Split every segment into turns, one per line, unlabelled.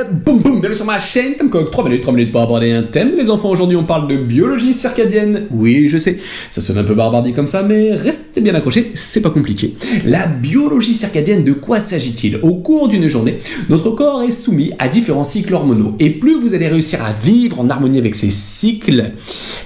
Boum boum, bienvenue sur ma chaîne Timecock, 3 minutes pour aborder un thème. Les enfants, aujourd'hui on parle de biologie circadienne. Oui, je sais, ça sonne un peu barbardie comme ça, mais restez bien accrochés, c'est pas compliqué. La biologie circadienne, de quoi s'agit-il? Au cours d'une journée, notre corps est soumis à différents cycles hormonaux. Et plus vous allez réussir à vivre en harmonie avec ces cycles,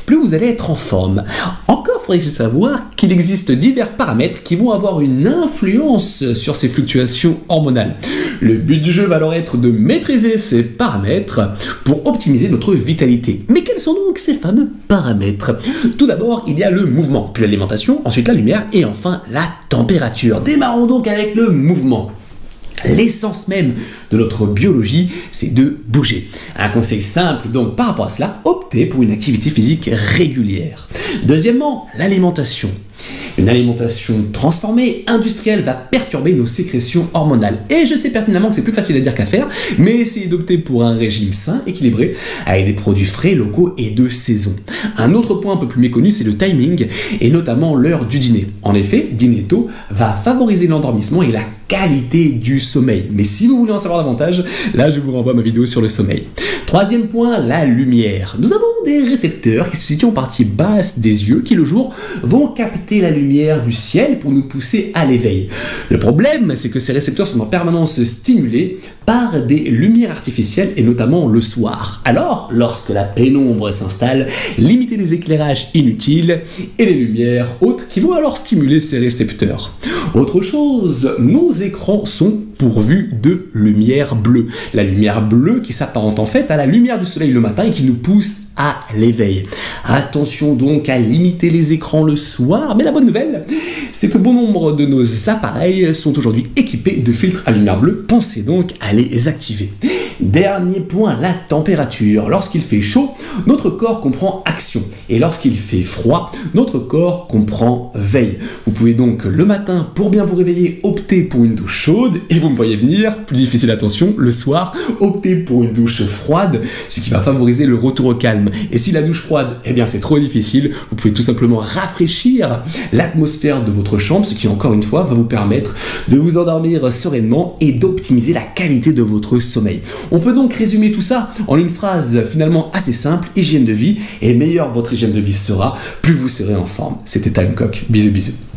plus vous allez être en forme. Encore faudrait-il savoir qu'il existe divers paramètres qui vont avoir une influence sur ces fluctuations hormonales. Le but du jeu va alors être de maîtriser ces paramètres pour optimiser notre vitalité. Mais quels sont donc ces fameux paramètres? Tout d'abord, il y a le mouvement, puis l'alimentation, ensuite la lumière et enfin la température. Démarrons donc avec le mouvement. L'essence même de notre biologie, c'est de bouger. Un conseil simple donc par rapport à cela, optez pour une activité physique régulière. Deuxièmement, l'alimentation. Une alimentation transformée, industrielle, va perturber nos sécrétions hormonales. Et je sais pertinemment que c'est plus facile à dire qu'à faire, mais essayez d'opter pour un régime sain, équilibré, avec des produits frais, locaux et de saison. Un autre point un peu plus méconnu, c'est le timing, et notamment l'heure du dîner. En effet, dîner tôt va favoriser l'endormissement et la qualité du sommeil. Mais si vous voulez en savoir davantage, là je vous renvoie à ma vidéo sur le sommeil. Troisième point, la lumière. Nous avons des récepteurs qui se situent en partie basse des yeux qui le jour vont capter la lumière du ciel pour nous pousser à l'éveil. Le problème, c'est que ces récepteurs sont en permanence stimulés par des lumières artificielles et notamment le soir. Alors, lorsque la pénombre s'installe, limitez les éclairages inutiles et les lumières hautes qui vont alors stimuler ces récepteurs. Autre chose, nos écrans sont pourvus de lumière bleue. La lumière bleue qui s'apparente en fait à la lumière du soleil le matin et qui nous pousse à l'éveil. Attention donc à limiter les écrans le soir, mais la bonne nouvelle, c'est que bon nombre de nos appareils sont aujourd'hui équipés de filtres à lumière bleue. Pensez donc à les activer. Dernier point, la température. Lorsqu'il fait chaud, notre corps comprend action. Et lorsqu'il fait froid, notre corps comprend veille. Vous pouvez donc le matin, pour bien vous réveiller, opter pour une douche chaude. Et vous me voyez venir, plus difficile attention, le soir, opter pour une douche froide, ce qui va favoriser le retour au calme. Et si la douche froide, eh bien c'est trop difficile, vous pouvez tout simplement rafraîchir l'atmosphère de votre chambre, ce qui encore une fois va vous permettre de vous endormir sereinement et d'optimiser la qualité de votre sommeil. On peut donc résumer tout ça en une phrase finalement assez simple, hygiène de vie, et meilleure votre hygiène de vie sera, plus vous serez en forme. C'était Timecock, bisous bisous.